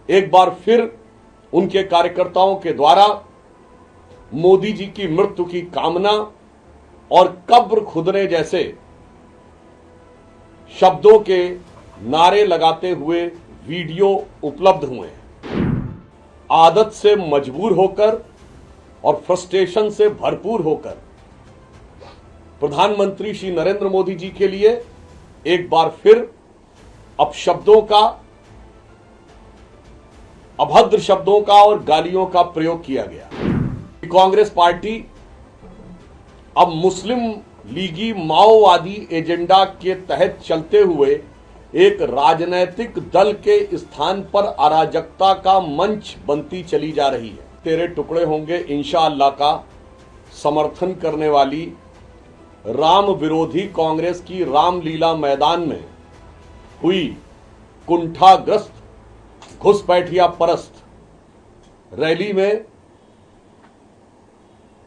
एक बार फिर उनके कार्यकर्ताओं के द्वारा मोदी जी की मृत्यु की कामना और कब्र खुदने जैसे शब्दों के नारे लगाते हुए वीडियो उपलब्ध हुए हैं। आदत से मजबूर होकर और फ्रस्ट्रेशन से भरपूर होकर प्रधानमंत्री श्री नरेंद्र मोदी जी के लिए एक बार फिर अपशब्दों का, अभद्र शब्दों का और गालियों का प्रयोग किया गया। कांग्रेस पार्टी अब मुस्लिम लीगी माओवादी एजेंडा के तहत चलते हुए एक राजनैतिक दल के स्थान पर अराजकता का मंच बनती चली जा रही है। तेरे टुकड़े होंगे इंशाअल्लाह का समर्थन करने वाली राम विरोधी कांग्रेस की रामलीला मैदान में हुई कुंठाग्रस्त घुसपैठिया परस्त रैली में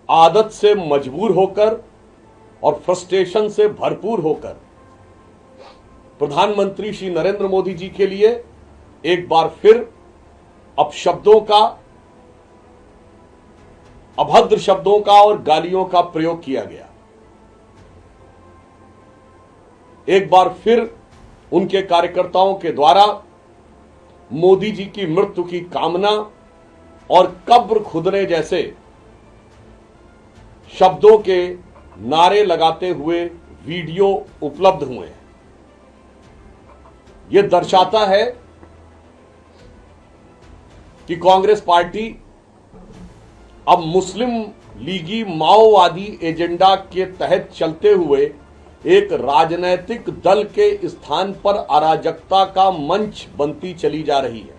आदत से मजबूर होकर और फ्रस्ट्रेशन से भरपूर होकर प्रधानमंत्री श्री नरेंद्र मोदी जी के लिए एक बार फिर अपशब्दों का, अभद्र शब्दों का और गालियों का प्रयोग किया गया। एक बार फिर उनके कार्यकर्ताओं के द्वारा मोदी जी की मृत्यु की कामना और कब्र खुदने जैसे शब्दों के नारे लगाते हुए वीडियो उपलब्ध हुए हैं। यह दर्शाता है कि कांग्रेस पार्टी अब मुस्लिम लीगी माओवादी एजेंडा के तहत चलते हुए एक राजनैतिक दल के स्थान पर अराजकता का मंच बनती चली जा रही है।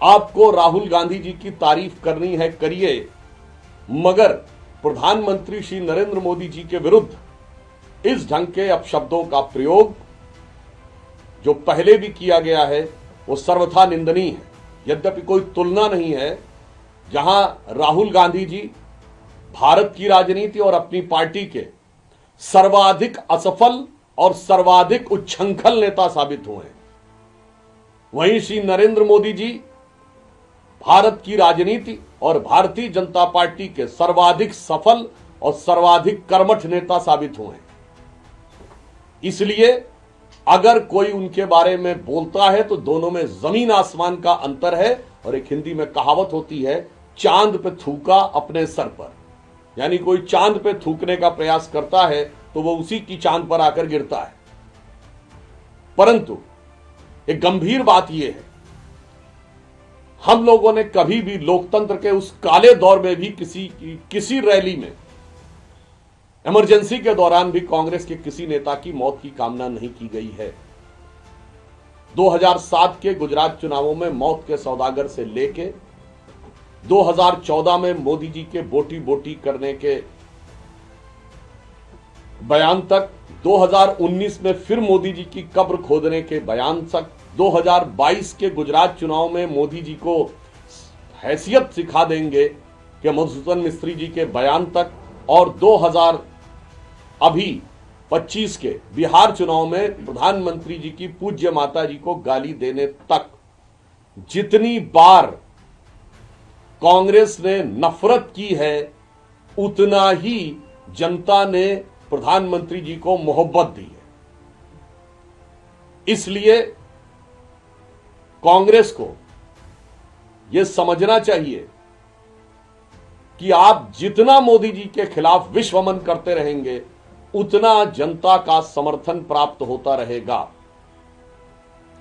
आपको राहुल गांधी जी की तारीफ करनी है, करिए, मगर प्रधानमंत्री श्री नरेंद्र मोदी जी के विरुद्ध इस ढंग के अपशब्दों का प्रयोग जो पहले भी किया गया है वो सर्वथा निंदनीय है। यद्यपि कोई तुलना नहीं है जहां राहुल गांधी जी भारत की राजनीति और अपनी पार्टी के सर्वाधिक असफल और सर्वाधिक उच्छृंखल नेता साबित हुए हैं, वहीं श्री नरेंद्र मोदी जी भारत की राजनीति और भारतीय जनता पार्टी के सर्वाधिक सफल और सर्वाधिक कर्मठ नेता साबित हुए हैं। इसलिए अगर कोई उनके बारे में बोलता है तो दोनों में जमीन आसमान का अंतर है। और एक हिंदी में कहावत होती है, चांद पे थूका अपने सर पर, यानी कोई चांद पे थूकने का प्रयास करता है तो वो उसी की चांद पर आकर गिरता है। परंतु एक गंभीर बात यह है, हम लोगों ने कभी भी लोकतंत्र के उस काले दौर में भी किसी रैली में, इमरजेंसी के दौरान भी कांग्रेस के किसी नेता की मौत की कामना नहीं की गई है। 2007 के गुजरात चुनावों में मौत के सौदागर से लेके 2014 में मोदी जी के बोटी बोटी करने के बयान तक, 2019 में फिर मोदी जी की कब्र खोदने के बयान तक, 2022 के गुजरात चुनाव में मोदी जी को हैसियत सिखा देंगे कि मधुसूदन मिस्त्री जी के बयान तक, और 2025 के बिहार चुनाव में प्रधानमंत्री जी की पूज्य माता जी को गाली देने तक, जितनी बार कांग्रेस ने नफरत की है उतना ही जनता ने प्रधानमंत्री जी को मोहब्बत दी है। इसलिए कांग्रेस को यह समझना चाहिए कि आप जितना मोदी जी के खिलाफ विश्वमन करते रहेंगे उतना जनता का समर्थन प्राप्त होता रहेगा।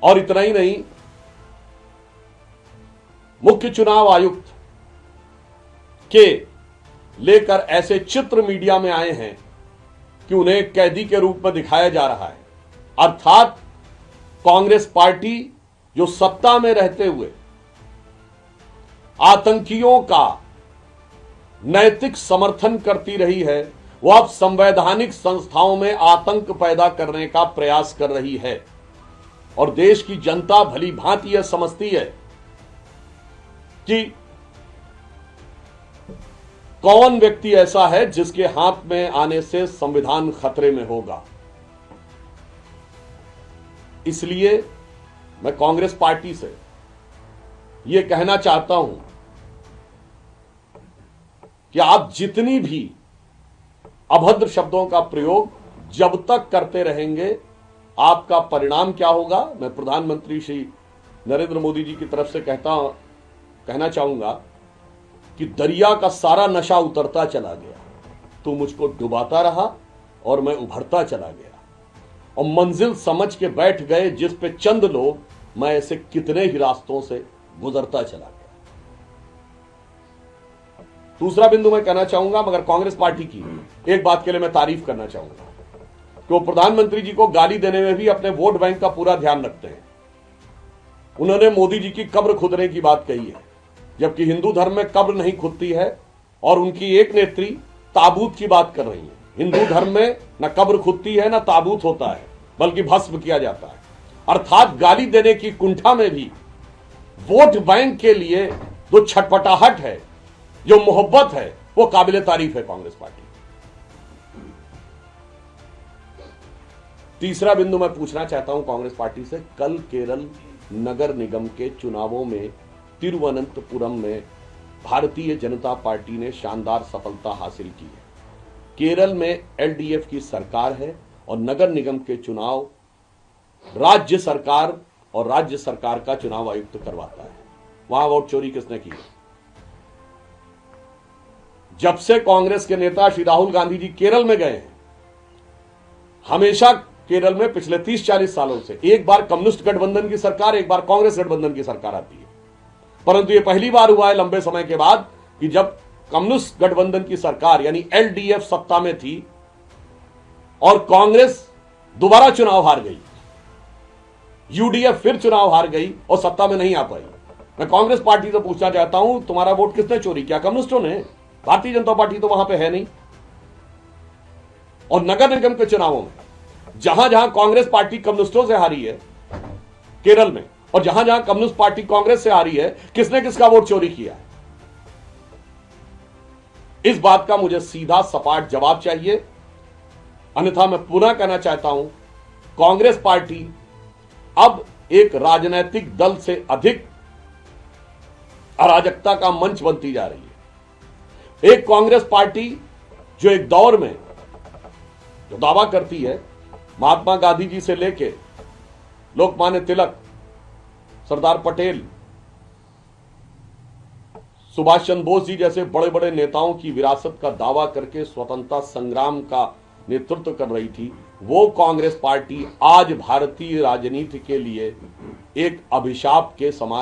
और इतना ही नहीं, मुख्य चुनाव आयुक्त के लेकर ऐसे चित्र मीडिया में आए हैं कि उन्हें कैदी के रूप में दिखाया जा रहा है। अर्थात कांग्रेस पार्टी जो सत्ता में रहते हुए आतंकियों का नैतिक समर्थन करती रही है, वो अब संवैधानिक संस्थाओं में आतंक पैदा करने का प्रयास कर रही है। और देश की जनता भली भांति यह समझती है कि कौन व्यक्ति ऐसा है जिसके हाथ में आने से संविधान खतरे में होगा। इसलिए मैं कांग्रेस पार्टी से यह कहना चाहता हूं कि आप जितनी भी अभद्र शब्दों का प्रयोग जब तक करते रहेंगे, आपका परिणाम क्या होगा, मैं प्रधानमंत्री श्री नरेंद्र मोदी जी की तरफ से कहना चाहूंगा कि दरिया का सारा नशा उतरता चला गया, तू मुझको डुबाता रहा और मैं उभरता चला गया, और मंजिल समझ के बैठ गए जिस पे चंद लोग, मैं ऐसे कितने ही रास्तों से गुजरता चला गया। दूसरा बिंदु मैं कहना चाहूंगा, मगर कांग्रेस पार्टी की एक बात के लिए मैं तारीफ करना चाहूंगा कि वो प्रधानमंत्री जी को गाली देने में भी अपने वोट बैंक का पूरा ध्यान रखते हैं। उन्होंने मोदी जी की कब्र खुदने की बात कही है, जबकि हिंदू धर्म में कब्र नहीं खुदती है, और उनकी एक नेत्री ताबूत की बात कर रही है। हिंदू धर्म में न कब्र खुदती है न ताबूत होता है, बल्कि भस्म किया जाता है। अर्थात गाली देने की कुंठा में भी वोट बैंक के लिए जो छटपटाहट है, जो मोहब्बत है, वो काबिले तारीफ है कांग्रेस पार्टी। तीसरा बिंदु मैं पूछना चाहता हूं कांग्रेस पार्टी से, कल केरल नगर निगम के चुनावों में तिरुवनंतपुरम में भारतीय जनता पार्टी ने शानदार सफलता हासिल की है। केरल में एलडीएफ की सरकार है और नगर निगम के चुनाव राज्य सरकार और राज्य सरकार का चुनाव आयुक्त करवाता है। वहां वोट चोरी किसने की? जब से कांग्रेस के नेता श्री राहुल गांधी जी केरल में गए हैं, हमेशा केरल में पिछले 30-40 सालों से एक बार कम्युनिस्ट गठबंधन की सरकार, एक बार कांग्रेस गठबंधन की सरकार आती है। परंतु यह पहली बार हुआ है लंबे समय के बाद कि जब कम्युनिस्ट गठबंधन की सरकार यानी एलडीएफ सत्ता में थी और कांग्रेस दोबारा चुनाव हार गई, यूडीएफ फिर चुनाव हार गई और सत्ता में नहीं आ पाई। मैं कांग्रेस पार्टी से पूछना चाहता हूं, तुम्हारा वोट किसने चोरी किया? कम्युनिस्टों ने। भारतीय जनता पार्टी तो वहां पे है नहीं। और नगर निगम के चुनावों में जहां जहां कांग्रेस पार्टी कम्युनिस्टों से हारी है केरल में, और जहां जहां कम्युनिस्ट पार्टी कांग्रेस से हारी है, किसने किसका वोट चोरी किया है? इस बात का मुझे सीधा सपाट जवाब चाहिए, अन्यथा मैं पुनः कहना चाहता हूं, कांग्रेस पार्टी अब एक राजनीतिक दल से अधिक अराजकता का मंच बनती जा रही है। एक कांग्रेस पार्टी जो एक दौर में जो दावा करती है, महात्मा गांधी जी से लेके लोकमान्य तिलक, सरदार पटेल, सुभाष चंद्र बोस जी जैसे बड़े बड़े नेताओं की विरासत का दावा करके स्वतंत्रता संग्राम का नेतृत्व कर रही थी, वो कांग्रेस पार्टी आज भारतीय राजनीति के लिए एक अभिशाप के समान